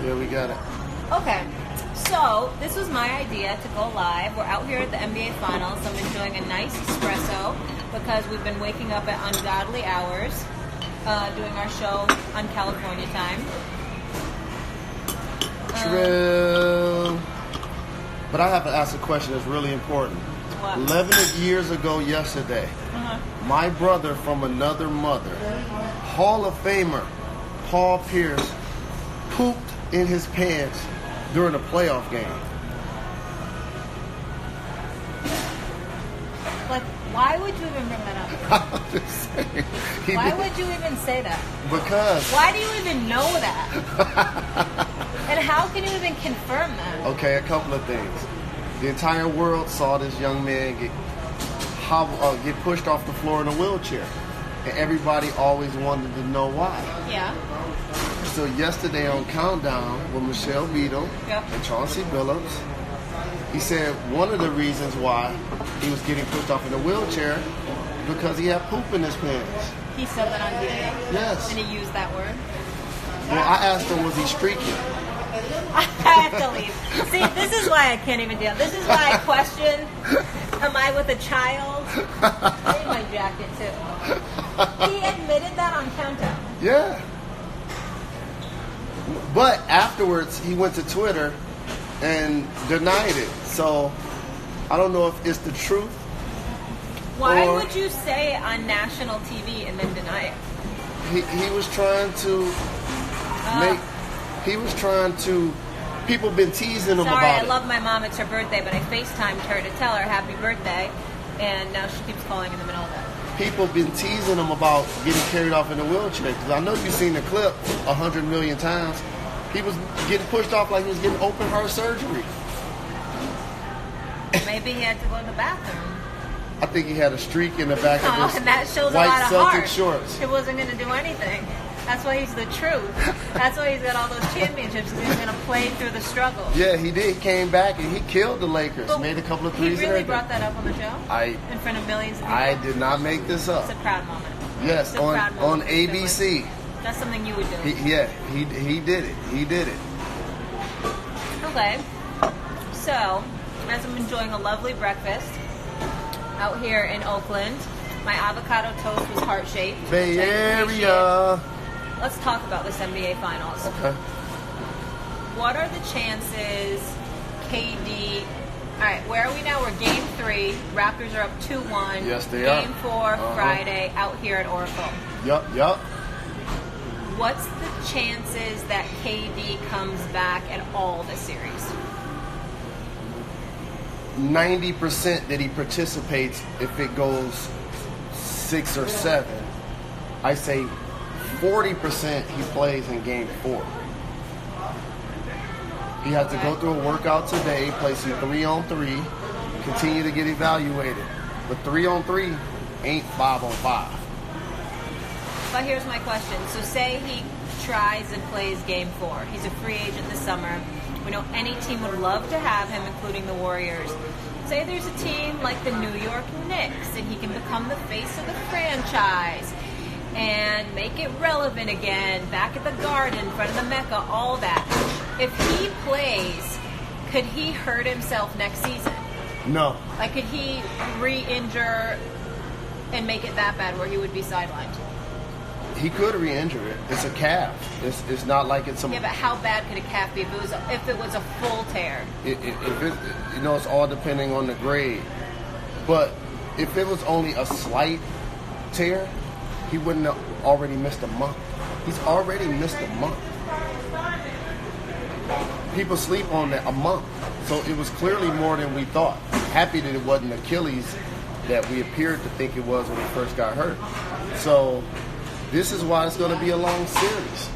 Yeah, we got it. Okay, so this was my idea to go live. We're out here at the NBA Finals. I'm enjoying a nice espresso because we've been waking up at ungodly hours doing our show on California time. True. But I have to ask a question that's really important. What? 11 years ago yesterday, my brother from another mother, Hall of Famer Paul Pierce, pooped in his pants during a playoff game. Like, why would you even bring that up? I'm just saying. Why would you even say that? Because. Why do you even know that? And how can you even confirm that? Okay, a couple of things. The entire world saw this young man get pushed off the floor in a wheelchair. And everybody always wanted to know why. Yeah. So yesterday on Countdown with Michelle Beadle and Chauncey Billups, he said one of the reasons why he was getting pushed off in a wheelchair because he had poop in his pants. He said that on TV? Yes. And he used that word? Well, I asked him, was he streaking? I have to leave. See, this is why I can't even deal. This is why I question, am I with a child? I need my jacket, too. He admitted that on Countdown. Yeah. But afterwards, he went to Twitter and denied it. So, I don't know if it's the truth. Why would you say it on national TV and then deny it? He was trying to people been teasing him about it. Sorry, I love my mom. It's her birthday, but I FaceTimed her to tell her happy birthday, and now she keeps calling in the middle of it. People been teasing him about getting carried off in a wheelchair. Because I know you've seen the clip 100 million times. He was getting pushed off like he was getting open heart surgery. Maybe he had to go to the bathroom. I think he had a streak in the back of his and that shows white a lot of Celtic heart. shorts. It wasn't going to do anything. That's why he's the truth. That's why he's got all those championships. He's going to play through the struggle. Yeah, he did. He came back and he killed the Lakers. But made a couple of threes. He really brought that up on the show? In front of millions of people? I did not make this up. It's a proud moment. Yes, on ABC. That's something you would do. He did it. He did it. Okay. So, as I'm enjoying a lovely breakfast out here in Oakland, my avocado toast was heart-shaped. Bay Area. Let's talk about this NBA Finals. Okay. What are the chances KD... All right, where are we now? We're Game 3. Raptors are up 2-1. Yes, they are. Game 4, Friday, out here at Oracle. Yup. What's the chances that KD comes back at all this series? 90% that he participates if it goes 6 or 7. I say 40% he plays in Game 4. He has to go through a workout today, play some 3-on-3, continue to get evaluated. But 3-on-3 ain't 5-on-5. But here's my question. So say he tries and plays Game 4. He's a free agent this summer. We know any team would love to have him, including the Warriors. Say there's a team like the New York Knicks, and he can become the face of the franchise and make it relevant again, back at the Garden, in front of the Mecca, all that. If he plays, could he hurt himself next season? No. Like, could he re-injure and make it that bad where he would be sidelined? He could re-injure it. It's a calf. It's not like it's a... Yeah, but how bad could a calf be if it was a full tear? It's all depending on the grade. But if it was only a slight tear, he wouldn't have already missed a month. He's already missed a month. People sleep on that, a month. So it was clearly more than we thought. Happy that it wasn't Achilles that we appeared to think it was when he first got hurt. So this is why it's going to be a long series.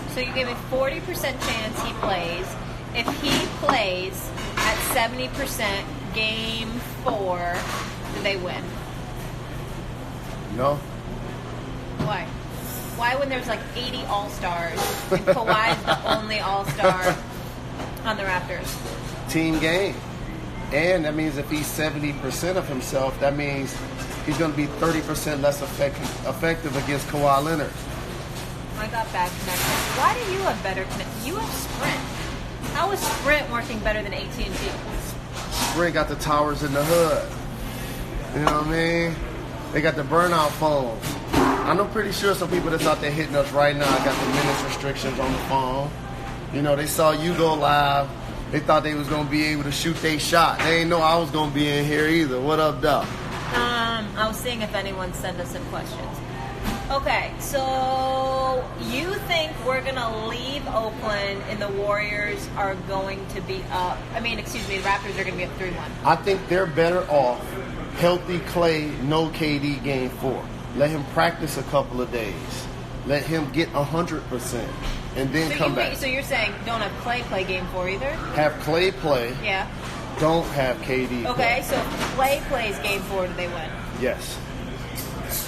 So you gave a 40% chance he plays. If he plays at 70% Game 4, do they win? No. Why? Why when there's like 80 All-Stars and Kawhi's the only All-Star on the Raptors? Team game. And that means if he's 70% of himself, that means he's going to be 30% less effective against Kawhi Leonard. I I got bad connection. Why do you have better connection? You have Sprint. How is Sprint working better than AT&T? Sprint got the towers in the hood. You know what I mean? They got the burnout phones. I'm pretty sure some people that's out there hitting us right now got the minutes restrictions on the phone. You know, they saw you go live. They thought they was going to be able to shoot their shot. They didn't know I was going to be in here either. What up, Doc? I was seeing if anyone sent us some questions. Okay, so you think we're going to leave Oakland and the Warriors are going to be up? The Raptors are going to be up 3-1. I think they're better off healthy Clay, no KD game 4. Let him practice a couple of days. Let him get 100%. And then come back. So you're saying don't have Clay play game 4 either? Have Clay play. Yeah. Don't have KD Okay, play. so if Clay plays game 4, do they win? Yes.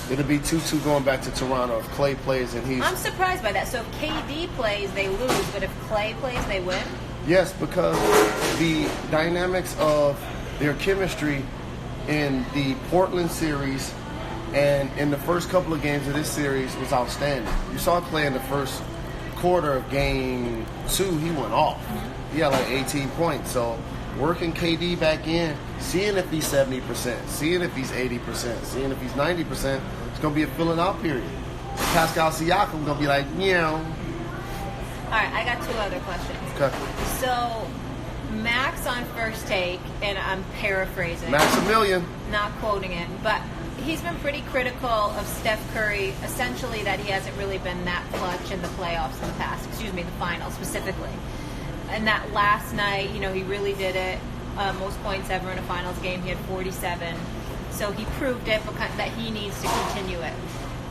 It'll be 2-2 going back to Toronto if Clay plays and he's... I'm surprised by that. So if KD plays, they lose, but if Clay plays, they win? Yes, because the dynamics of their chemistry in the Portland series and in the first couple of games of this series was outstanding. You saw Clay in the first quarter of game 2, he went off. He had like 18 points. So working KD back in, seeing if he's 70%, seeing if he's 80%, seeing if he's 90%, it's going to be a filling out period. Pascal Siakam going to be like, meow. All right, I got 2 other questions. Okay. So Max on First Take, and I'm paraphrasing. Maximilian. Not quoting him, but he's been pretty critical of Steph Curry, essentially that he hasn't really been that clutch in the playoffs in the past. The finals specifically. And that last night, he really did it. Most points ever in a finals game. He had 47. So he proved it that he needs to continue it.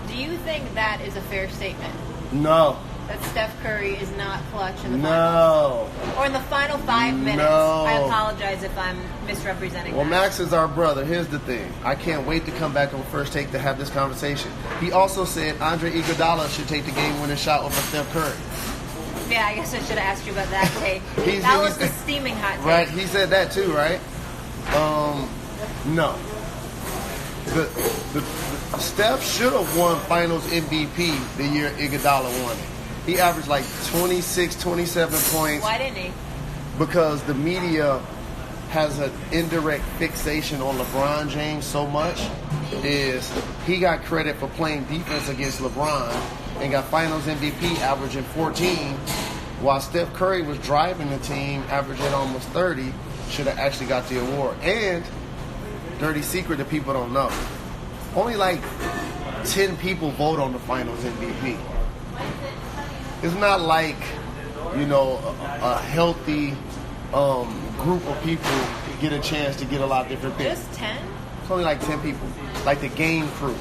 Do you think that is a fair statement? No. That Steph Curry is not clutch in the finals? No. Or in the final 5 minutes? No. I apologize if I'm misrepresenting Well, that. Max is our brother. Here's the thing. I can't wait to come back on First Take to have this conversation. He also said Andre Iguodala should take the game-winning shot over Steph Curry. Yeah, I guess I should have asked you about that take. He's the steaming hot take. Right, he said that too, right? No. The Steph should have won Finals MVP the year Iguodala won it. He averaged like 26, 27 points. Why didn't he? Because the media has an indirect fixation on LeBron James so much is he got credit for playing defense against LeBron and got Finals MVP averaging 14, while Steph Curry was driving the team averaging almost 30, should have actually got the award. And dirty secret that people don't know, only like 10 people vote on the Finals MVP. It's not like, a healthy group of people get a chance to get a lot of different things. Just 10? It's only like 10 people, like the game crew.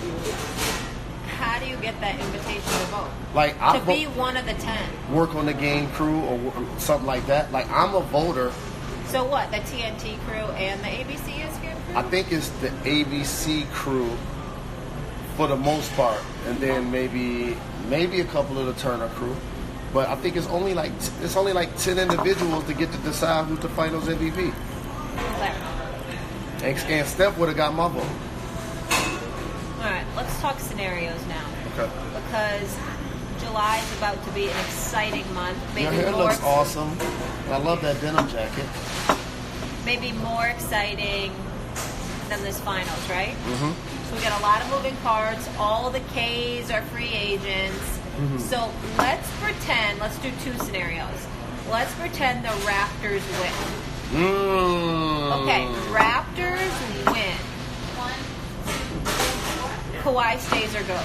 How do you get that invitation to vote? Like to be one of the 10. Work on the game crew or something like that. Like I'm a voter. So what? The TNT crew and the ABC ESPN crew? I think it's the ABC crew for the most part, and then maybe a couple of the Turner crew. But I think it's only like 10 individuals to get to decide who's the Finals MVP. And Steph would have got my vote. All right, let's talk scenarios now. Okay. Because July is about to be an exciting month. Your hair looks awesome. I love that denim jacket. Maybe more exciting than this finals, right? Mm-hmm. So we got a lot of moving parts. All the Ks are free agents. Mm-hmm. So let's do 2 scenarios. Let's pretend the Raptors win. Okay, Raptors win. Kawhi stays or goes?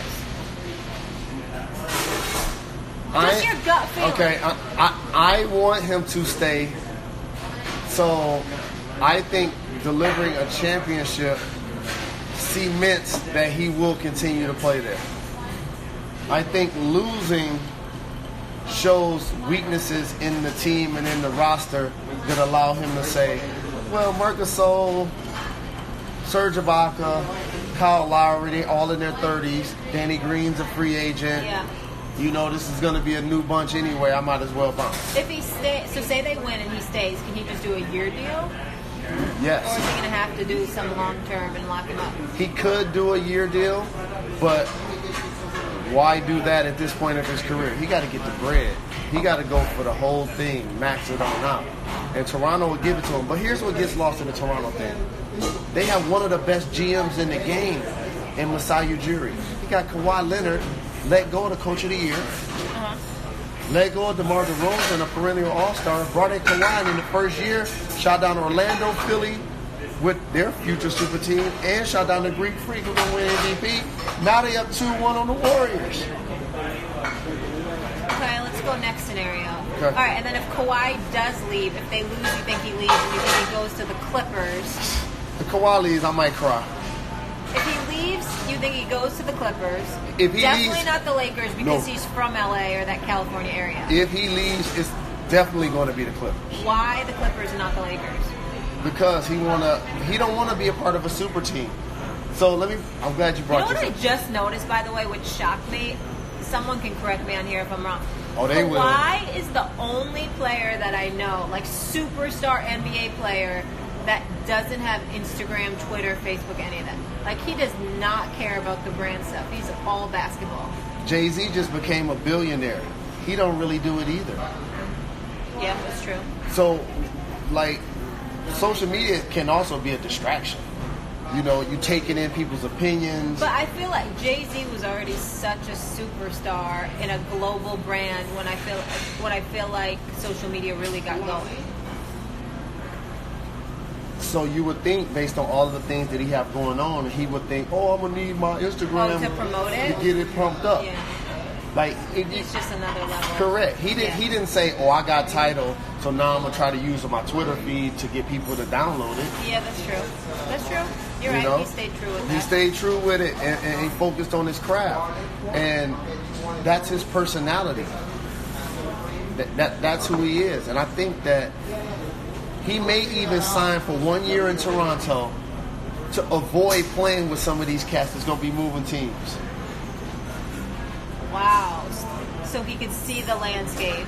Just your gut feeling. Okay, I want him to stay. So I think delivering a championship cements that he will continue to play there. I think losing shows weaknesses in the team and in the roster that allow him to say, well, Marc Gasol, Serge Ibaka, Kyle Lowry, they all in their 30s. Danny Green's a free agent. Yeah. This is going to be a new bunch anyway. I might as well bounce. If he stays, so say they win and he stays, can he just do a year deal? Yes. Or is he going to have to do some long term and lock him up? He could do a year deal, but Why do that at this point of his career? He got to get the bread. He got to go for the whole thing, max it on out. And Toronto will give it to him. But here's what gets lost in the Toronto thing. They have one of the best GMs in the game in Masai Ujiri. He got Kawhi Leonard, let go of the Coach of the Year, let go of DeMar DeRozan, a perennial all-star, brought in Kawhi in the first year, shot down Orlando, Philly with their future super team, and shot down the Greek Freak who's going to win MVP. Now they up 2-1 on the Warriors. Okay, let's go next scenario. Okay. All right, and then if Kawhi does leave, if they lose, you think he leaves, and you think he goes to the Clippers. If Kawhi leaves, I might cry. If he leaves, you think he goes to the Clippers. If he definitely leaves, not the Lakers because no. he's from LA or that California area. If he leaves, it's definitely going to be the Clippers. Why the Clippers and not the Lakers? Because he don't want to be a part of a super team. So I'm glad you brought You know this what up. I just noticed, by the way, which shocked me? Someone can correct me on here if I'm wrong. Oh, they will. Kawhi is the only player that I know, like superstar NBA player, that doesn't have Instagram, Twitter, Facebook, any of that. Like, he does not care about the brand stuff. He's all basketball. Jay-Z just became a billionaire. He don't really do it either. Yeah, that's true. So, like, social media can also be a distraction. You know, you taking in people's opinions. But I feel like Jay-Z was already such a superstar in a global brand when I feel like social media really got going. So you would think, based on all of the things that he have going on, he would think, oh, I'm going to need my Instagram to promote it? to get it pumped up. Yeah. Like, It's just another level. Correct. He didn't say, oh, I got Tidal, so now I'm going to try to use on my Twitter feed to get people to download it. Yeah, that's true. That's true. You're right. know? He stayed true with that. He stayed true with it, and he focused on his craft. And that's his personality. That's who he is. And I think that he may even sign for 1 year in Toronto to avoid playing with some of these cats that's going to be moving teams. Wow. So he could see the landscape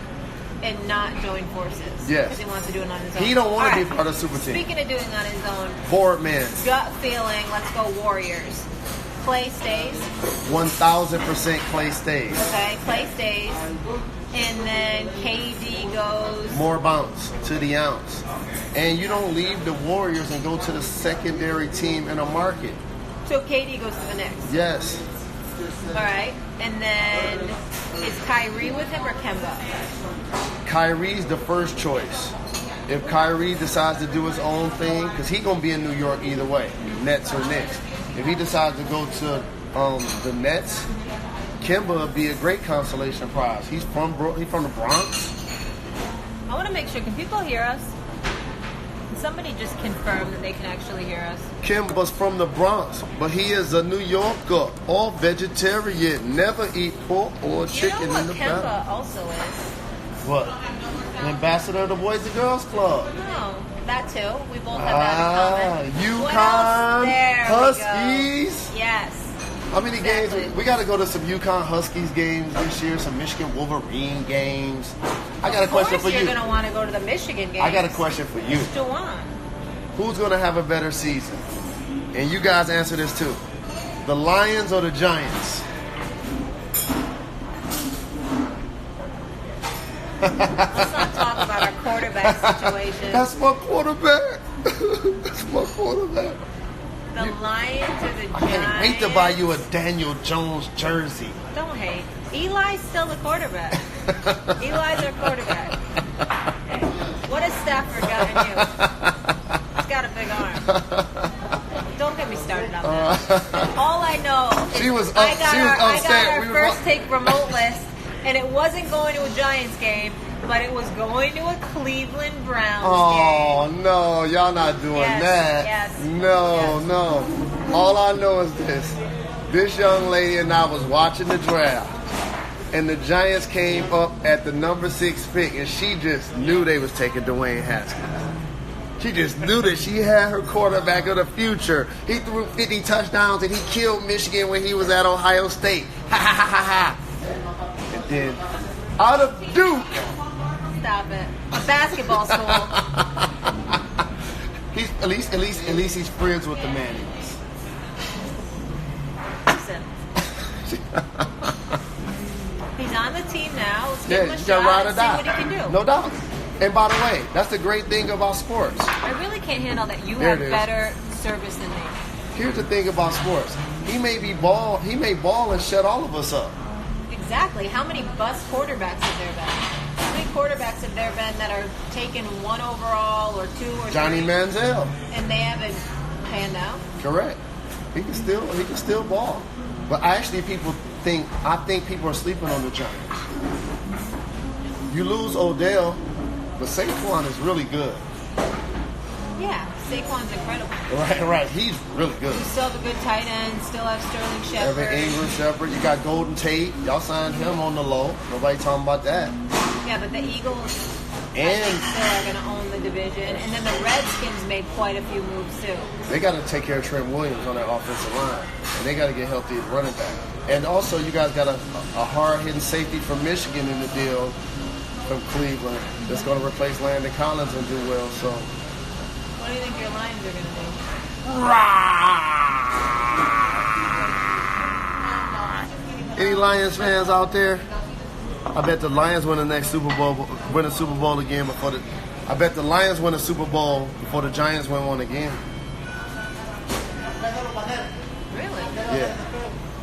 and not join forces. Yes. Because he wants to do it on his own. He don't want to All be part of super team. Speaking of doing it on his own, Board man. gut feeling, let's go Warriors. Clay stays. 1,000% Clay stays. Okay, Clay stays. And then KD goes. More bounce to the ounce. And you don't leave the Warriors and go to the secondary team in a market. So KD goes to the Knicks. Yes. All right. And then is Kyrie with him or Kemba? Kyrie's the first choice. If Kyrie decides to do his own thing, because he's going to be in New York either way, Nets or Knicks. If he decides to go to the Nets, Kemba would be a great consolation prize. He's from the Bronx. I want to make sure. Can people hear us? Can somebody just confirm that they can actually hear us? Kemba's from the Bronx, but he is a New Yorker, all vegetarian, never eat pork or chicken in the Kemba back. also is? What? An ambassador of the Boys and Girls Club. No, that too. We both have that in common. What UConn else? There Huskies. we go. Yes. How many Exactly. games? We got to go to some UConn Huskies games this year, some Michigan Wolverine games. I got a question for you. You're going to want to go to the Michigan games. I got a question for you. What you want? Who's going to have a better season? And you guys answer this too. The Lions or the Giants? Let's not talk about our quarterback situation. That's my quarterback. That's my quarterback. The Lions or the Giants? I can't wait to buy you a Daniel Jones jersey. Don't hate. Eli's still the quarterback. Eli's our quarterback. What has Stafford got in you? He's got a big arm. Don't get me started on that. All I know is I got our first take remote list, and it wasn't going to a Giants game, but it was going to a Cleveland Browns game. Oh, no. Y'all not doing that. Yes. No. All I know is this. This young lady and I was watching the draft, and the Giants came up at the number 6 pick, and she just knew they was taking Dwayne Haskins. She just knew that she had her quarterback of the future. He threw 50 touchdowns, and he killed Michigan when he was at Ohio State. Ha, ha, ha, ha, ha. And then, out of Duke. Stop it. A basketball school. He's at least he's friends with the Mannings. Listen. give him a you shot gotta ride or and see die. what he can do. No doubt. And by the way, that's the great thing about sports. I really can't handle that you There have it is. better service than me. Here's the thing about sports. He may ball and shut all of us up. Exactly. How many bust quarterbacks have there been? How many quarterbacks have there been that are taken 1 overall or 2 or Johnny 3, Manziel. and they haven't panned out? Correct. He can still ball. But I think people are sleeping on the Giants. You lose Odell, but Saquon is really good. Yeah, Saquon's incredible. Right. He's really good. You still have a good tight end. Still have Sterling Shepard. Evan Ingram, Shepard. You got Golden Tate. Y'all signed him on the low. Nobody talking about that. Yeah, but the Eagles And still are going to own the division. And then the Redskins made quite a few moves, too. they got to take care of Trent Williams on that offensive line. And they got to get healthy at running back. And also, you guys got a hard-hitting safety from Michigan in the deal from Cleveland that's going to replace Landon Collins and do well. So, What do you think your Lions are going to do? any Lions fans out there? I bet the Lions win the next Super Bowl again I bet the Lions win a Super Bowl before the Giants win one again. Really? Yeah.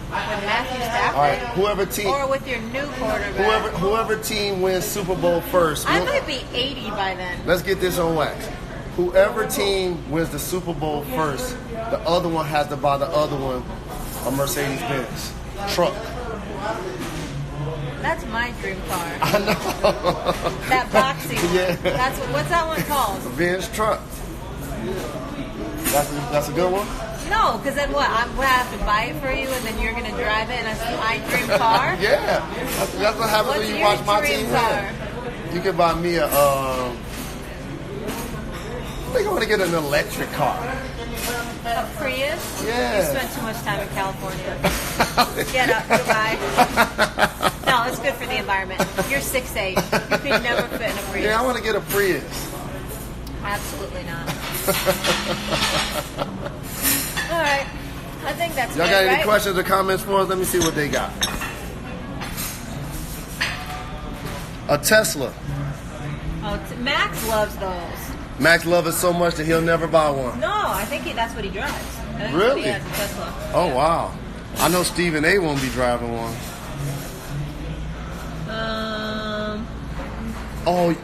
With Matthew Stafford? All right. Whoever team. Or with your new quarterback? Whoever team wins Super Bowl first. I might be 80 by then. Let's get this on wax. Whoever team wins the Super Bowl first, the other one has to buy the other one a Mercedes-Benz truck. That's my dream car. I know. That boxy one. Yeah. What's that one called? Benz truck. That's a good one? No, because then what? I'm going to have to buy it for you, and then you're going to drive it, and that's my dream car? Yeah. That's what happens What's when you your watch my dream team car? win. You can buy me a. I think I want to get an electric car. A Prius? Yeah. You spent too much time in California. Get up, goodbye. No, it's good for the environment. You're 6'8". You could never fit in a Prius. Yeah, I want to get a Prius. Absolutely not. All right. I think that's Y'all good, got any right? questions or comments for us? Let me see what they got. A Tesla. Oh, Max loves those. Max loves it so much that he'll never buy one. No, I think that's what he drives. I think Really? That's what he has, a Tesla. Oh, wow. I know Stephen A. won't be driving one.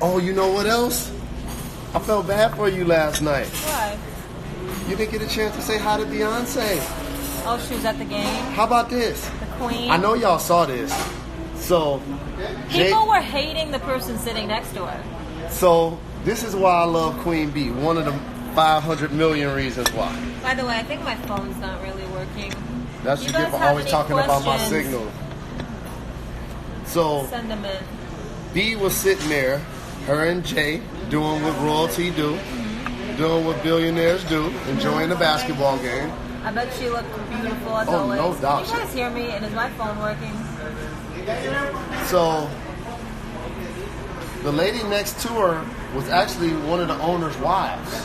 Oh, you know what else? I felt bad for you last night. Why? You didn't get a chance to say hi to Beyonce. Oh, she was at the game? How about this? The Queen? I know y'all saw this. So, People were hating the person sitting next to her. So this is why I love Queen Bee. One of the 500 million reasons why. By the way, I think my phone's not really working. That's You you guys get for have always any talking about my questions? signal. So Send them in. Bee was sitting there, her and Jay, doing what royalty do, doing what billionaires do, enjoying the basketball game. I bet she looked beautiful as Oh, always. no doubt. Can you guys hear me? And is my phone working? So the lady next to her was actually one of the owner's wives.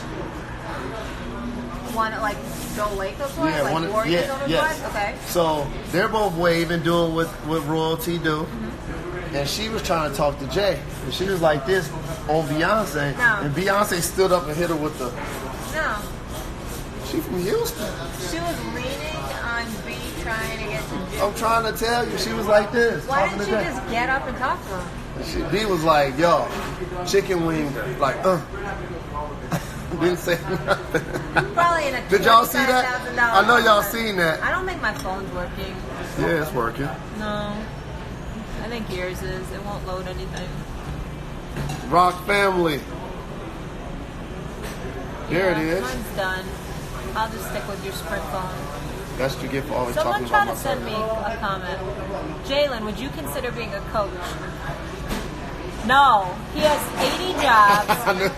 One like Joe Laco's wife? Yeah, like one of- Warrior's yeah, owner's yes. wife? Okay. So they're both waving, doing what royalty do. And she was trying to talk to Jay. And she was like this on Beyonce. No. And Beyonce stood up and hit her with the... No. She from Houston. She was leaning on B trying to get to Jim. I'm trying to tell you. She was like this. Why talking didn't to she Jay. just get up and talk to him? B was like, yo, chicken wing. Like, Didn't say nothing. Probably in a Did y'all see that? $25,000 I know y'all phone. seen that. I don't think my phone's working. Yeah, it's working. No. I think yours is. It won't load anything. Rock family. There it is. Mine's done. I'll just stick with your Sprint phone. That's what you get for always Someone talking tried about to send me a comment. Jalen, would you consider being a coach? No. He has 80 jobs.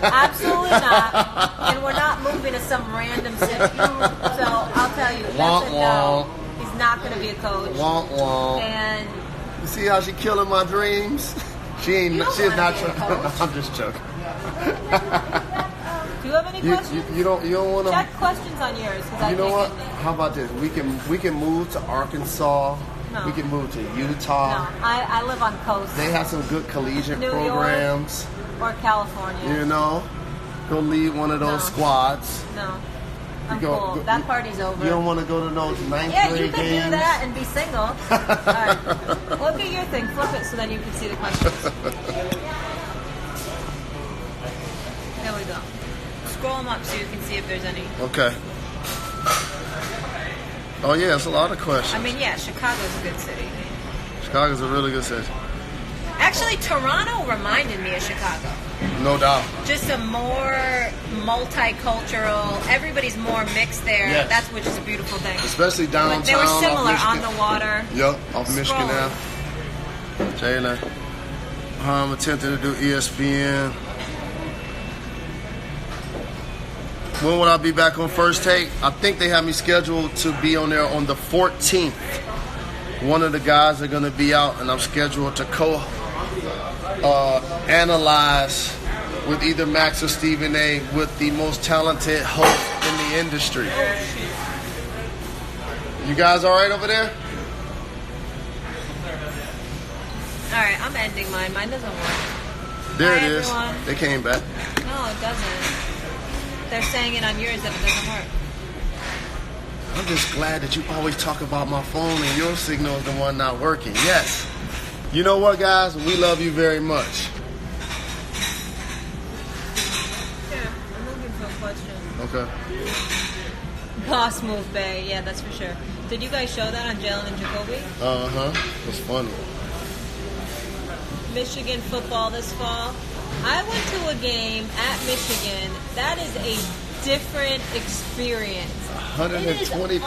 Absolutely not. And we're not moving to some random city. So I'll tell you, that's a no. He's not going to be a coach. Womp womp. And You see how she killing my dreams? She ain't. You don't She's wanna not be a trying. coach. I'm just joking. do you have any questions? You don't want to. Check questions on yours. 'Cause I You know can't what? get any. How about this? We can move to Arkansas No. We can move to Utah. No, I live on coast. They have some good collegiate New programs. York or California. You know, go lead one of those squads. No. I'm cool. That party's over. You don't want to go to those ninth Yeah, grade you could games? do that and be single. All right. Look at your thing. Flip it so then you can see the questions. There we go. Scroll them up so you can see if there's any. Okay. Oh, yeah, it's a lot of questions. I mean, yeah, Chicago's a good city. Chicago's a really good city. Actually, Toronto reminded me of Chicago. No doubt. Just a more multicultural, everybody's more mixed there. Yes. That's which is a beautiful thing. Especially downtown. Like they were similar off on the water. Yep, off Michigan Scroll. Ave. Jalen. I'm attempting to do ESPN. When will I be back on First Take? I think they have me scheduled to be on there on the 14th. One of the guys are going to be out, and I'm scheduled to analyze with either Max or Stephen A. with the most talented host in the industry. You guys all right over there? All right, I'm ending mine. Mine doesn't work. There Hi, it is. everyone. They came back. No, it doesn't. They're saying it on yours that it doesn't work. I'm just glad that you always talk about my phone and your signal is the one not working. Yes. You know what, guys? We love you very much. Yeah, I'm looking for a question. Okay. Boss move, Bay. Yeah, that's for sure. Did you guys show that on Jalen and Jacoby? Uh-huh. It was funny. Michigan football this fall. I went to a game at Michigan. That is a different experience. 125. It is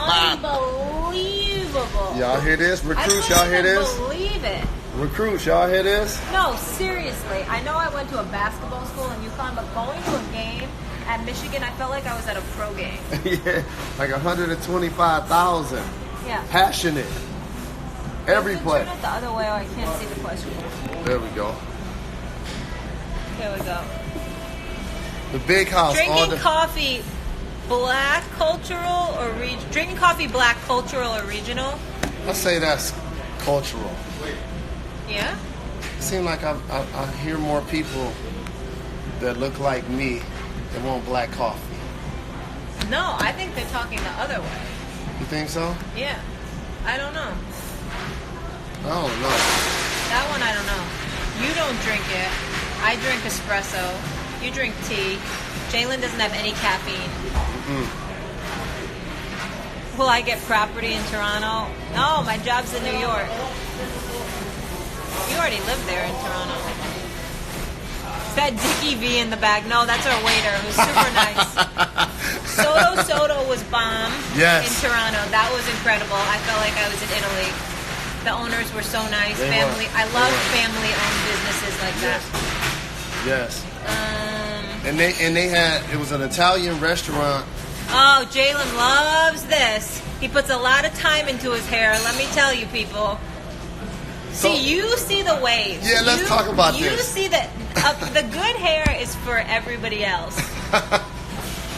unbelievable. Y'all hear this? Recruits, I y'all hear couldn't this? believe it. Recruits, y'all hear this? No, seriously. I know I went to a basketball school in UConn, but going to a game at Michigan, I felt like I was at a pro game. Yeah, like 125,000. Yeah. Passionate. Every play. Turn it the other way, or I can't see the question. There we go. There we go. The big house. Drinking coffee, black, cultural, or drinking coffee, black, cultural, or regional? I say that's cultural. Yeah. It seems like I hear more people that look like me that want black coffee. No, I think they're talking the other way. You think so? Yeah. I don't know. I don't know. That one I don't know. You don't drink it. I drink espresso. You drink tea. Jalen doesn't have any caffeine. Will I get property in Toronto? No, my job's in New York. You already live there in Toronto. Is that Dickie V in the bag? No, that's our waiter who's super nice. Soto was bomb in Toronto. That was incredible. I felt like I was in Italy. The owners were so nice. I love family-owned businesses like that. Yes. And they had, it was an Italian restaurant. Oh, Jalen loves this. He puts a lot of time into his hair. Let me tell you, people. So, see, you see the waves. Yeah, let's talk about this. You see that the good hair is for everybody else.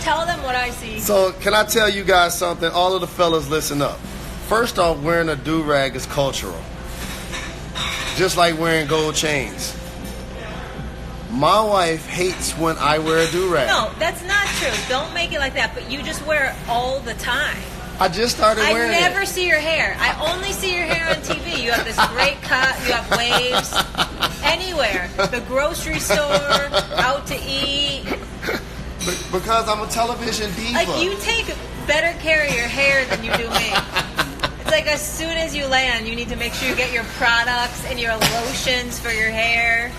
Tell them what I see. So, can I tell you guys something? All of the fellas, listen up. First off, wearing a do-rag is cultural. Just like wearing gold chains. My wife hates when I wear a do-rag. No, that's not true. Don't make it like that. But you just wear it all the time. I just started wearing it. I never see your hair. I only see your hair on TV. You have this great cut. You have waves. Anywhere. The grocery store. Out to eat. Because I'm a television diva. Like, you take better care of your hair than you do me. It's like as soon as you land, you need to make sure you get your products and your lotions for your hair.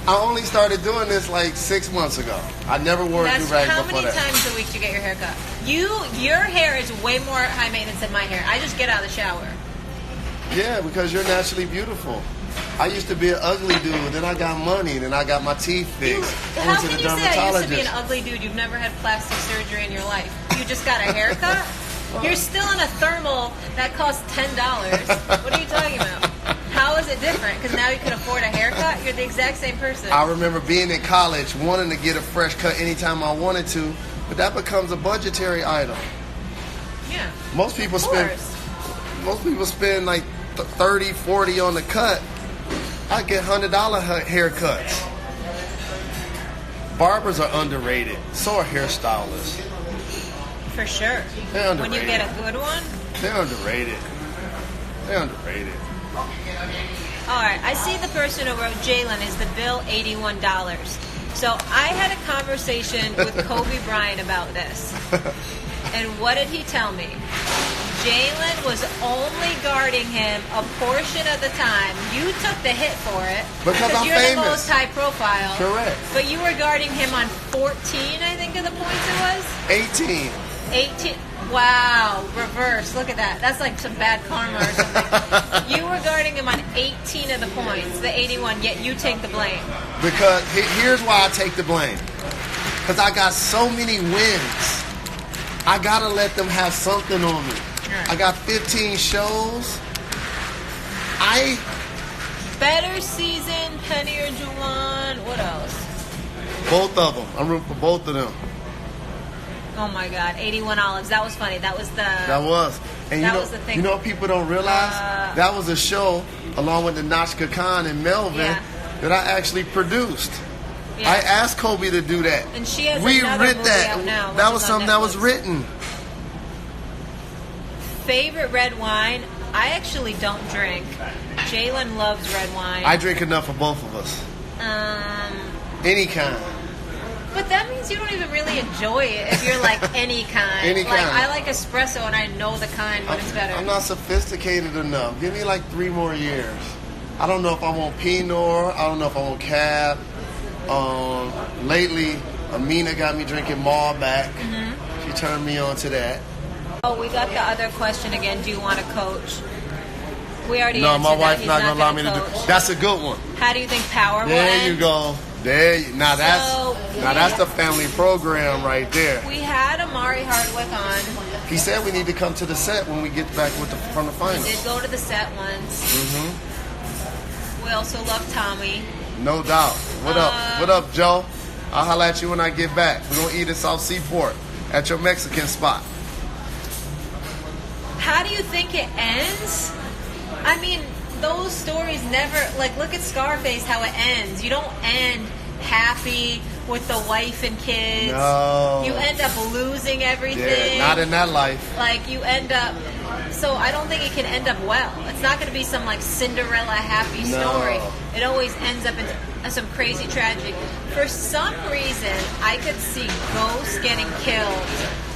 I only started doing this like 6 months ago. I never wore a do-rag before that. How many times a week do you get your hair cut? Your hair is way more high maintenance than my hair. I just get out of the shower. Yeah, because you're naturally beautiful. I used to be an ugly dude, then I got money, then I got my teeth fixed. How can you say I used to be an ugly dude? You've never had plastic surgery in your life. You just got a haircut? You're still in a thermal that costs $10. What are you talking about? How is it different? Because now you can afford a haircut? You're the exact same person. I remember being in college, wanting to get a fresh cut anytime I wanted to, but that becomes a budgetary item. Yeah. Most people spend... most people spend like 30, 40 on the cut. I get $100 haircuts. Barbers are underrated. So are hairstylists. For sure. They're underrated. When you get a good one. They're underrated. They're underrated. All right. I see the person who wrote Jalen is the bill $81. So I had a conversation with Kobe Bryant about this. And what did he tell me? Jalen was only guarding him a portion of the time. You took the hit for it. Because I'm you're famous. the most high profile. Correct. But you were guarding him on 14, I think, of the points it was? 18. 18. Wow. Reverse. Look at that. That's like some bad karma or something. You were guarding him on 18 of the points, the 81, yet you take the blame. Because here's why I take the blame. Because I got so many wins. I got to let them have something on me. I got 15 shows. Better season, Penny or Juwan. What else? Both of them. I'm rooting for both of them. Oh my God, 81 Olives. That was funny. That was the. That was. And that was the thing. You know what people don't realize? That was a show along with the Nashka Khan and Melvin that I actually produced. Yeah. I asked Kobe to do that. And she has another movie out now. That was something that was written. Favorite red wine? I actually don't drink. Jalen loves red wine. I drink enough for both of us. Any kind. But that means you don't even really enjoy it if you're like any kind. Any kind. I like espresso and I know the kind when it's better. I'm not sophisticated enough. Give me like 3 more years. I don't know if I want Pinot. I don't know if I want Cab. Lately, Amina got me drinking Malbec. Mm-hmm. She turned me on to that. Oh, we got the other question again. Do you want to coach? We already answered that. No, my wife's He's not going to allow me to do. That's a good one. How do you think power will There end? you go. That's the family program right there. We had Amari Hardwick on. He said we need to come to the set when we get back from the finals. We did go to the set once. Mm-hmm. We also love Tommy. No doubt. What up? What up, Joe? I'll holla at you when I get back. We're going to eat at South Seaport at your Mexican spot. How do you think it ends? I mean, those stories never, like, look at Scarface, how it ends. You don't end happy with the wife and kids. No. You end up losing everything. Yeah, not in that life. Like, you end up, so I don't think it can end up well. It's not going to be some, like, Cinderella happy story. It always ends up in some crazy tragedy. For some reason, I could see Ghost getting killed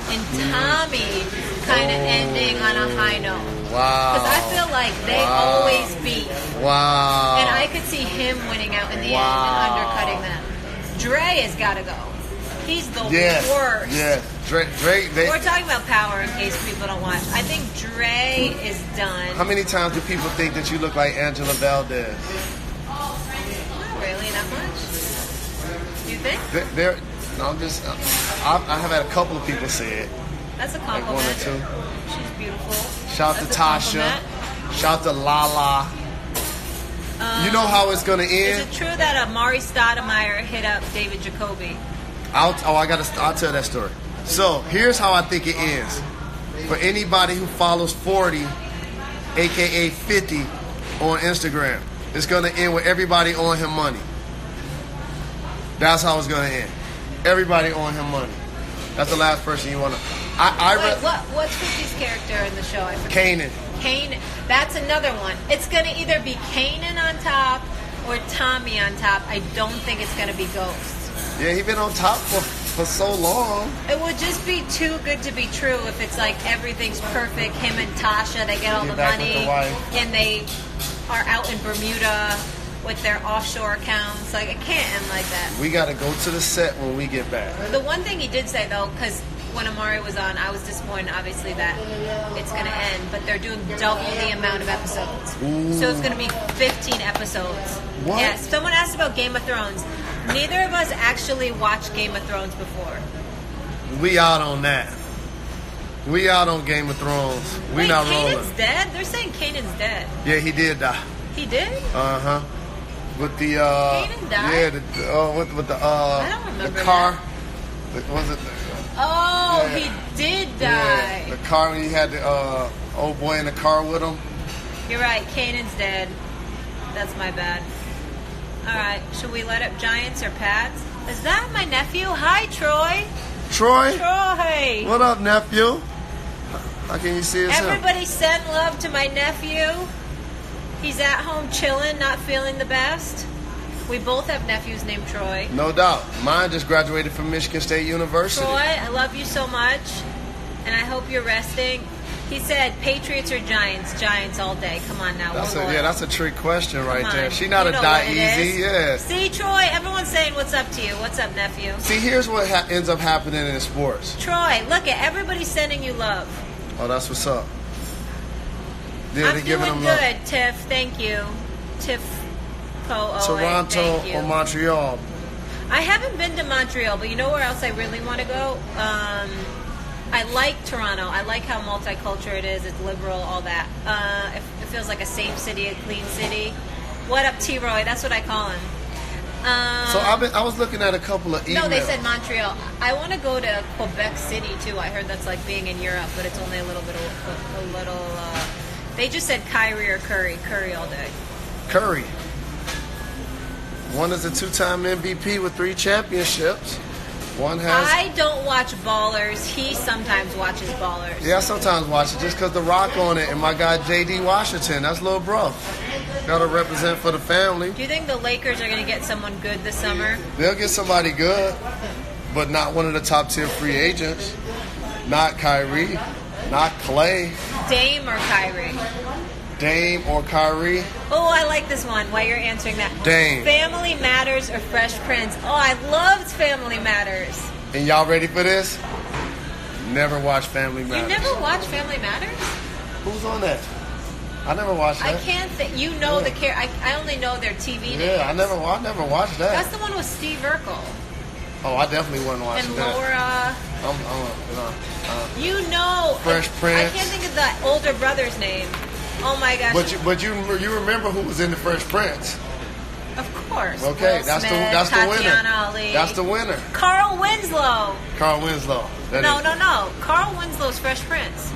and Tommy kind of ending on a high note. Wow. Because I feel like they always beat. Wow. And I could see him winning out in the end and undercutting them. Dre has got to go. He's the worst. Yeah. Dre. We're talking about power in case people don't watch. I think Dre is done. How many times do people think that you look like Angela Valdez? Not really, that much. You think? I have had a couple of people say it. That's a compliment. Like 1 or 2. She's beautiful. Shout to Tasha. Shout to Lala. You know how it's gonna end. Is it true that Amari Stoudemire hit up David Jacoby? I'll tell that story. So here's how I think it ends. For anybody who follows 40, aka 50, on Instagram, it's gonna end with everybody owing him money. That's how it's gonna end. Everybody owing him money. That's the last person you wanna. What's 50's character in the show? I forget. Kanan. That's another one. It's going to either be Kanan on top or Tommy on top. I don't think it's going to be Ghost. Yeah, he's been on top for so long. It would just be too good to be true if it's like everything's perfect. Him and Tasha, they get all the money. And they are out in Bermuda with their offshore accounts. Like, it can't end like that. We got to go to the set when we get back. The one thing he did say, though, because when Amari was on, I was disappointed, obviously, that it's going to end. But they're doing double the amount of episodes. Ooh. So it's going to be 15 episodes. What? Yes. Someone asked about Game of Thrones. Neither of us actually watched Game of Thrones before. We out on that. We out on Game of Thrones. We not rolling. Kanan's dead? They're saying Kanan's dead. Yeah, he did die. He did? Uh-huh. With the Kanan died? Yeah, with the I don't remember the car. That. Oh, yeah. He did die. Yeah, the car when he had the Old boy in the car with him. You're right. Kanan's dead. That's my bad. All right. Should we let up Giants or Pats? Is that my nephew? Hi, Troy. Troy? Troy. What up, nephew? How can you see us? Everybody send love to my nephew. He's at home chilling, not feeling the best. We both have nephews named Troy. No doubt. Mine just graduated from Michigan State University. Troy, I love you so much, and I hope you're resting. He said, Patriots or Giants? Giants all day. Come on now. That's a trick question right there. She not you a know die what easy. Yeah. See, Troy, everyone's saying what's up to you. What's up, nephew? See, here's what ends up happening in sports. Troy, look at everybody's sending you love. Oh, that's what's up. Yeah, I'm doing good, Tiff. Thank you. Tiff Po. Toronto or Montreal? I haven't been to Montreal, but you know where else I really want to go? I like Toronto. I like how multicultural it is. It's liberal, all that. It feels like a safe city, a clean city. What up, T-Roy? That's what I call him. So I was looking at a couple of emails. No, they said Montreal. I want to go to Quebec City too. I heard that's like being in Europe, but it's only a little bit. They just said Kyrie or Curry. Curry all day. Curry. One is a 2-time MVP with 3 championships. One has. I don't watch Ballers. He sometimes watches Ballers. Yeah, I sometimes watch it just because The Rock on it and my guy J.D. Washington. That's little bro. Got to represent for the family. Do you think the Lakers are going to get someone good this summer? They'll get somebody good, but not one of the top tier free agents. Not Kyrie. Not Clay. Dame or Kyrie? Dame or Kyrie? Oh, I like this one. While you're answering that. Dame. Family Matters or Fresh Prince? Oh, I loved Family Matters. And y'all ready for this? Never watched Family Matters. You never watched Family Matters? Who's on that? I never watched that. I can't think. You know the character. I only know their TV names. Yeah, I never watched that. That's the one with Steve Urkel. Oh, I definitely wasn't watching that. And Laura. You know. Fresh Prince. I can't think of the older brother's name. Oh my gosh. But you remember who was in the Fresh Prince? Of course. Okay, Will that's Smith, the winner. Tatiana Ali. That's the winner. Carl Winslow. Carl Winslow. No. Carl Winslow's Fresh Prince.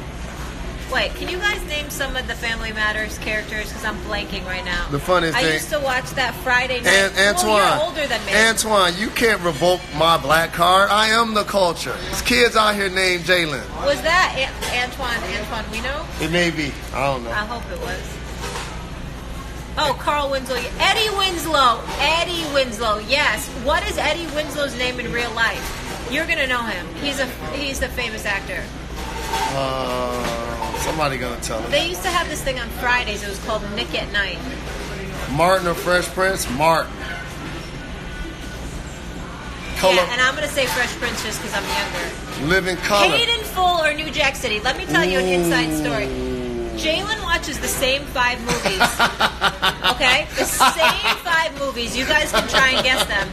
Wait, can you guys name some of the Family Matters characters? Because I'm blanking right now. The funniest thing. I used to watch that Friday night. Antoine, well, you're older than me. Antoine, you can't revoke my black card. I am the culture. There's kids out here named Jalen. Was that Antoine Wino? It may be. I don't know. I hope it was. Oh, Carl Winslow. Eddie Winslow. Yes. What is Eddie Winslow's name in real life? You're going to know him. He's a famous actor. Somebody gonna tell him. They used to have this thing on Fridays. It was called Nick at Night. Martin or Fresh Prince? Martin. Color. Yeah, and I'm gonna say Fresh Prince just because I'm younger. Living Color. Paid in Full or New Jack City? Let me tell you an inside story. Jalen watches the same 5 movies. Okay? The same 5 movies. You guys can try and guess them.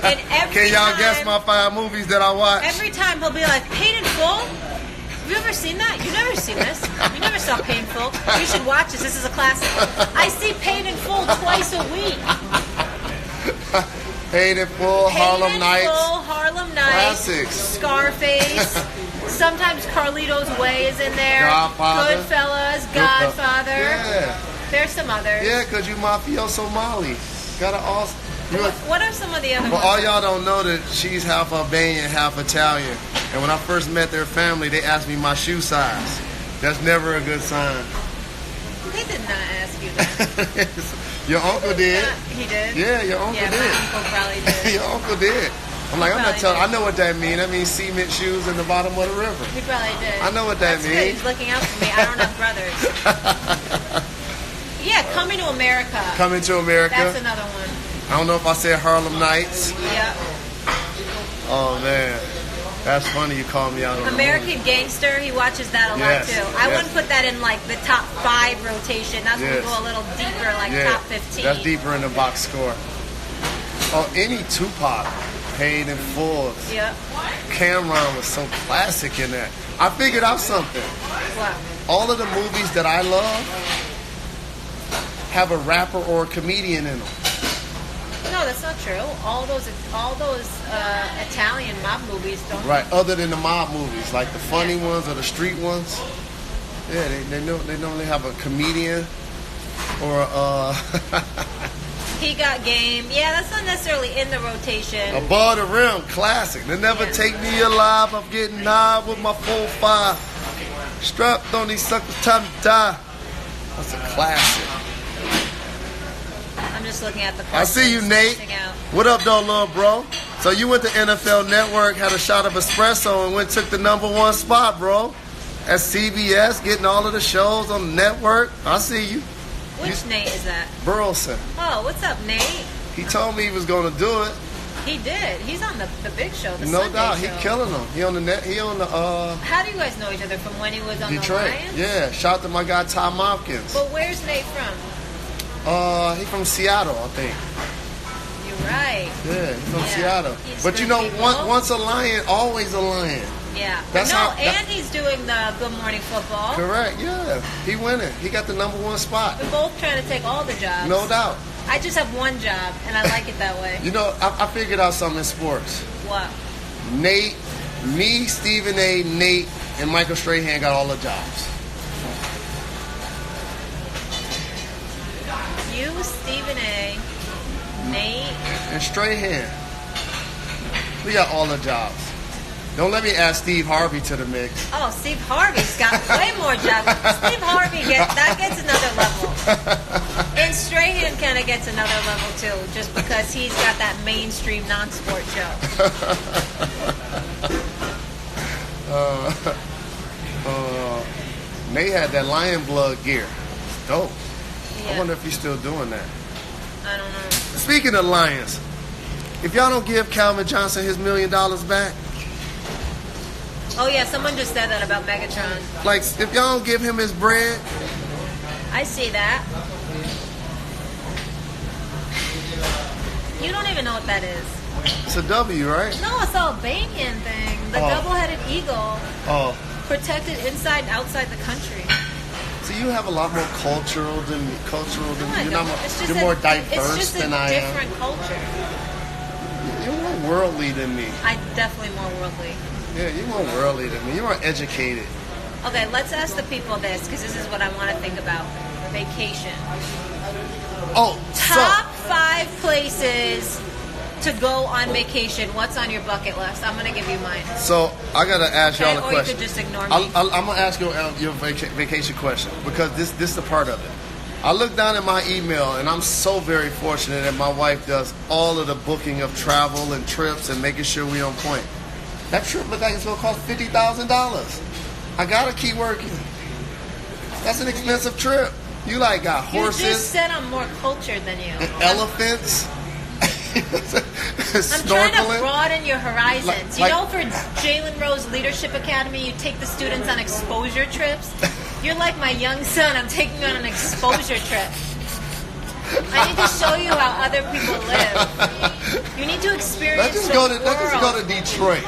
And can y'all guess my 5 movies that I watch? Every time he'll be like, Paid in Full? Have you ever seen that? You've never seen this. You never saw Paid in Full. You should watch this. This is a classic. I see Paid in Full twice a week. Paid in Full, Harlem Nights. Classics. Scarface. Sometimes Carlito's Way is in there. Godfather. Goodfellas. Godfather. Yeah. There's some others. Yeah, because you mafioso Molly. Gotta also. What are some of the other ones? Well, all y'all don't know that she's half Albanian, half Italian. And when I first met their family, they asked me my shoe size. That's never a good sign. They did not ask you that. Your uncle did. He did? Yeah, your uncle did. Yeah, my uncle probably did. Your uncle did. I'm like, I'm not telling. I know what that means. That means cement shoes in the bottom of the river. He probably did. I know what that means. Good. He's looking out for me. I don't have brothers. Yeah, Coming to America. Coming to America. That's another one. I don't know if I said Harlem Nights. Yep. Oh man, that's funny. You called me out on American Gangster. He watches that a lot too. I wouldn't put that in like the top 5 rotation. That's when we go a little deeper, like top 15. That's deeper in the box score. Oh, any Tupac, Paid in Full. Yep. Cameron was so classic in that. I figured out something. What? All of the movies that I love have a rapper or a comedian in them. No, that's not true. All those Italian mob movies don't. Right, other than the mob movies, like the funny ones or the street ones. Yeah, they normally have a comedian or He got game. Yeah, that's not necessarily in the rotation. Above the Rim, classic. They never take me alive. I'm getting high with my 4-5. Strapped on these suckers, time to die. That's a classic. I'm just looking at the I see you, Nate. What up, though, little bro? So you went to NFL Network, had a shot of espresso, and took the #1 spot, bro. At CBS, getting all of the shows on the network. I see you. Which Nate is that? Burleson. Oh, what's up, Nate? He told me he was going to do it. He did. He's on the big show, the No Sunday doubt, show. he killing them. He on the net. He on the How do you guys know each other? From when he was on Detroit. the Lions? Yeah, shout out to my guy Tom Hopkins. But where's Nate from? He from Seattle, I think. You're right. Yeah, he's from Seattle. He's But you good know, people. once a lion, always a lion. Yeah. That's and he's doing the Good Morning Football. Correct. Yeah, he winning. He got the #1 spot. We're both trying to take all the jobs. No doubt. I just have one job, and I like it that way. You know, I figured out something in sports. What? Nate, me, Stephen A, Nate, and Michael Strahan got all the jobs. You, Stephen A, Nate, and Strahan. We got all the jobs. Don't let me add Steve Harvey to the mix. Oh, Steve Harvey's got way more jobs. Steve Harvey gets another level. And Strahan kind of gets another level too, just because he's got that mainstream non-sport show. Nate had that lion blood gear. It's dope. Yeah. I wonder if he's still doing that. I don't know. Speaking of lions, if y'all don't give Calvin Johnson his $1 million back, Oh yeah, someone just said that about Megatron. like if y'all don't give him his bread, I see that. You don't even know what that is. it's a W, right? No, it's the Albanian thing. The double-headed eagle, Oh, protected inside and outside the country. so you have a lot more cultural than me. No, I You're, don't. not, It's just you're a- more It's diverse just than a I am. different culture. You're more worldly than me. I'm definitely more worldly. Yeah, you're more worldly than me. You're more educated. Okay, let's ask the people this, because this is what I want to think about. Vacation. Oh, Top 5 places to go on vacation. What's on your bucket list? I'm going to give you mine. So I gotta ask y'all a Or question. you could just ignore me. I'm gonna ask you your vacation question because this is a part of it. I look down at my email and I'm so very fortunate that my wife does all of the booking of travel and trips and making sure we on point. That trip looks like it's gonna cost $50,000. I gotta keep working. That's an expensive trip. You like got horses, You just said I'm more cultured than you. and elephants. I'm trying to broaden your horizons. Like- You know, for Jalen Rose Leadership Academy, you take the students on exposure trips. You're like my young son. I'm taking you on an exposure trip. I need to show you how other people live. You need to experience Let's just the go world. to Detroit.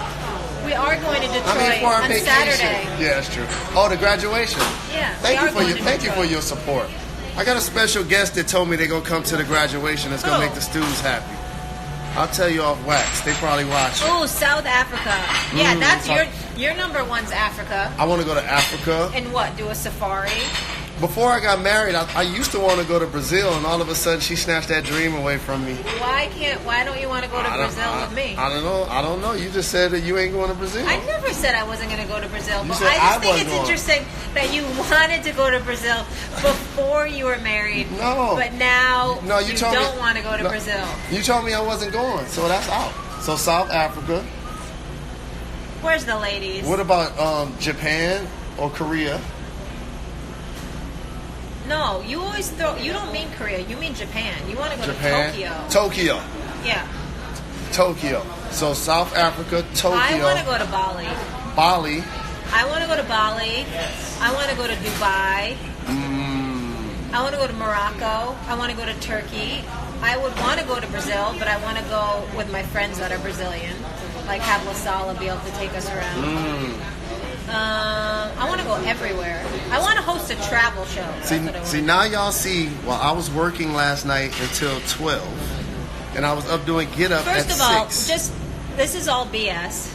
We are going to Detroit I mean, for our on vacation. Saturday. Yeah, that's true. Oh, the graduation. Yeah, Thank we you are for going your to thank you Detroit. for your support. I got a special guest that told me they're gonna come to the graduation. It's gonna Who? make the students happy. I'll tell you off wax. They probably watch. Oh, South Africa. Yeah, that's South- your number one's Africa. I want to go to Africa. And what? Do a safari? Before I got married, I used to want to go to Brazil, and all of a sudden she snatched that dream away from me. Why don't you want to go to Brazil with me? I don't know. You just said that you ain't going to Brazil. I never said I wasn't going to go to Brazil, You but said I I just think wasn't it's going. interesting that you wanted to go to Brazil before you were married. No. But now No, you told me- don't want to go to No. Brazil. You told me I wasn't going, so that's out. So South Africa. Where's the ladies? What about Japan or Korea? No, you always you don't mean Korea, you mean Japan. You want to go Japan. to Tokyo. Tokyo. Yeah. Tokyo. So South Africa, Tokyo. I want to go to Bali. Bali. I want to go to Bali. I want to go to Dubai. I want to go to Morocco. I want to go to Turkey. I would want to go to Brazil, but I want to go with my friends that are Brazilian. Like have La Sala be able to take us around. I want to go everywhere. I want to host a travel show. That's what I want. See, now y'all see, well, I was working last night until 12, and I was up doing get up First at of all, 6. this is all BS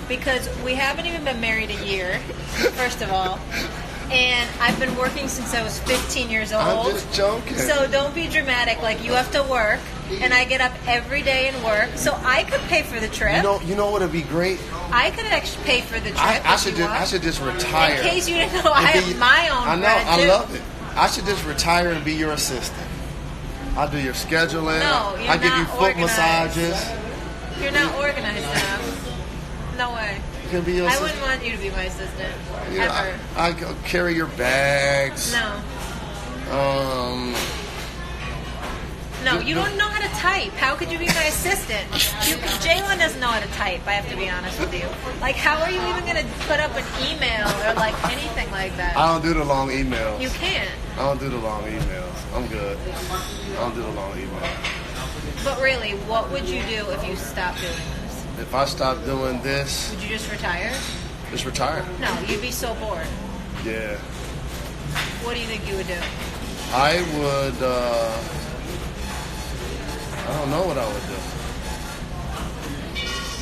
because we haven't even been married a year. First of all, And I've been working since I was 15 years old. I'm just joking. So don't be dramatic. Like, you have to work, and I get up every day and work. So I could pay for the trip. You know what would be great? I could actually pay for the trip. I should just retire. In case you didn't know, I have my own. I know. Brand I too. love it. I should just retire and be your assistant. I'll do your scheduling. No, you're I'll give you not foot organized. massages. You're not organized enough. No way. You can be your I assistant. wouldn't want you to be my assistant. Yeah, Ever. I go carry your bags. No. No, you don't know how to type. How could you be my assistant? Jalen doesn't know how to type, I have to be honest with you. Like, how are you even going to put up an email or, like, anything like that? I don't do the long emails. You can't. I don't do the long emails. I'm good. I don't do the long emails. But really, what would you do if you stopped doing this? If I stop doing this, Would you just retire? just retire. No, you'd be so bored. Yeah. What do you think you would do? I would, I don't know what I would do.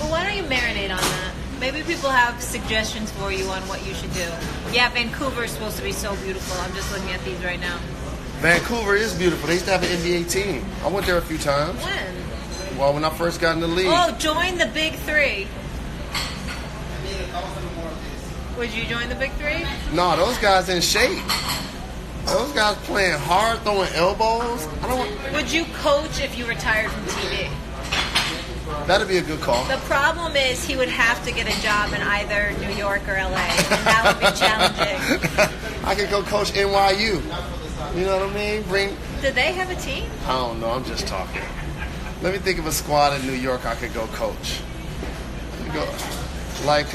Well, why don't you marinate on that? Maybe people have suggestions for you on what you should do. Yeah, Vancouver is supposed to be so beautiful. I'm just looking at these right now. Vancouver is beautiful. They used to have an NBA team. I went there a few times. When? Well, when I first got in the league. Oh, join the Big Three. Would you join the Big Three? No, those guys in shape. Those guys playing hard, throwing elbows. I don't want. Would you coach if you retired from TV? That'd be a good call. The problem is he would have to get a job in either New York or LA, and that would be challenging. I could go coach NYU. You know what I mean? Did they have a team? I don't know. I'm just talking. Let me think of a squad in New York I could go coach. Like,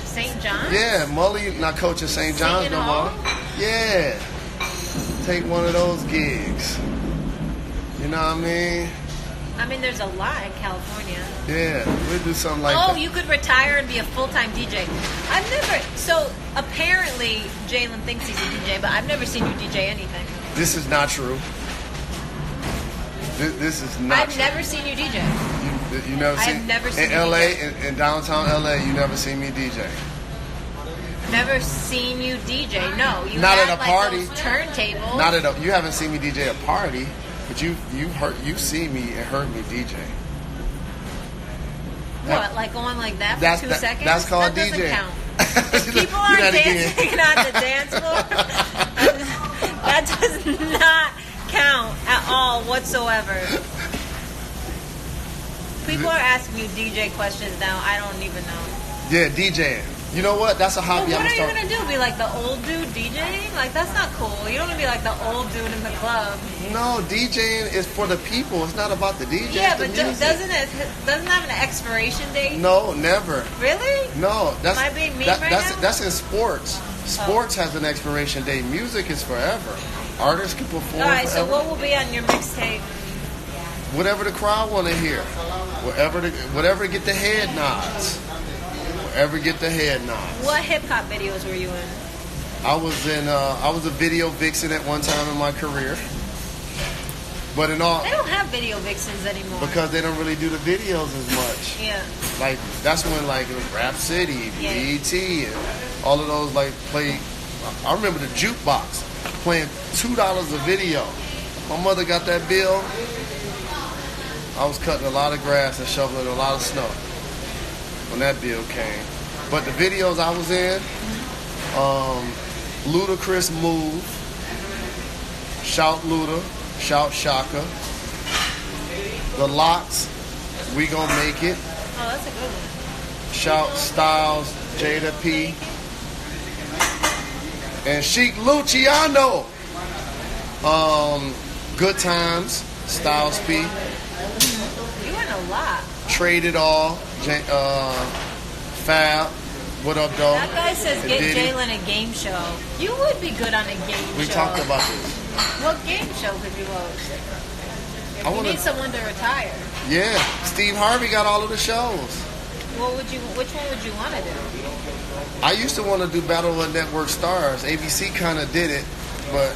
St. John's? yeah, Mully not coaching St. John's no more. Yeah. Take one of those gigs. You know what I mean? I mean, there's a lot in California. Yeah, we'll do something like that. Oh, you could retire and be a full-time DJ. I've never... So, apparently, Jalen thinks he's a DJ, but I've never seen you DJ anything. This is not true. This is not I've true. never seen you DJ. You never I seen have never seen in you LA, DJ. in downtown LA, you never seen me DJ. Never seen you DJ. No, you Not had at a like party. those turntables. Not at a, you haven't seen me DJ at a party, but you've seen me and heard me DJ. What, like going like that for That's 2 that- seconds? that's called that doesn't DJ. count. If people Do aren't that again. dancing on the dance floor, that does not count at all whatsoever. People are asking you DJ questions now. I don't even know. Yeah, DJing. You know what? That's a Well, hobby what I'm are you starting. gonna do? Be like the old dude DJing? Like, that's not cool. You don't wanna be like the old dude in the club. No, DJing is for the people. It's not about the DJ. Yeah, it's the but music. doesn't it have an expiration date? No, never. Really? No, that's Am I being mean right now? that's in sports. Sports has an expiration date. Music is forever. Artists can perform All right. So forever. what will be on your mixtape? Whatever the crowd want to hear, whatever get the head nods, whatever get the head nods. What hip hop videos were you in? I was a video vixen at one time in my career, but in all They don't have video vixens anymore. because they don't really do the videos as much. Yeah. Like that's when like it was Rap City, Yeah. BET, and all of those like play. I remember the jukebox playing $2 a video. My mother got that bill. I was cutting a lot of grass and shoveling a lot of snow when that bill came. But the videos I was in, Ludacris Move, Shout Luda, Shout Shaka, The Locks, We Gon' Make It, Oh, that's a good one. Shout Styles, Jada P, and Chic Luciano. Good Times, Styles P, You in a lot. Trade It All, Fab, What Up Though? That guy says and get Diddy. Jalen a game show. You would be good on a game show. We talked about this. What game show could you host? I You wanna, need someone to retire. yeah, Steve Harvey got all of the shows. Which one would you want to do? I used to want to do Battle of the Network Stars. ABC kind of did it, but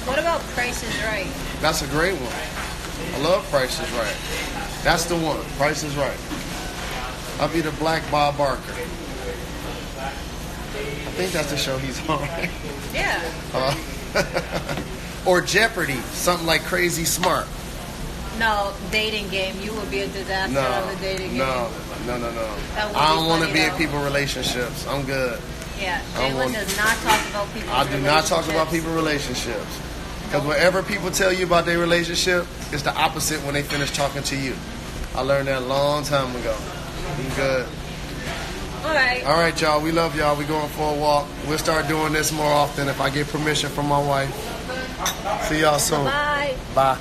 What about Price is Right? that's a great one. I love Price is Right. That's the one. Price is Right. I'll be the Black Bob Barker. I think that's the show he's on. Right? Yeah. Or Jeopardy, something like Crazy Smart. No, dating game. You would be a disaster on the dating game. No. I don't want to be in people's relationships. I'm good. Yeah, Jalen does not talk about people's relationships. I do not talk about people's relationships. Because whatever people tell you about their relationship, it's the opposite when they finish talking to you. I learned that a long time ago. I'm good. All right, y'all. We love y'all. We going for a walk. We'll start doing this more often if I get permission from my wife. See y'all soon. Bye. Bye.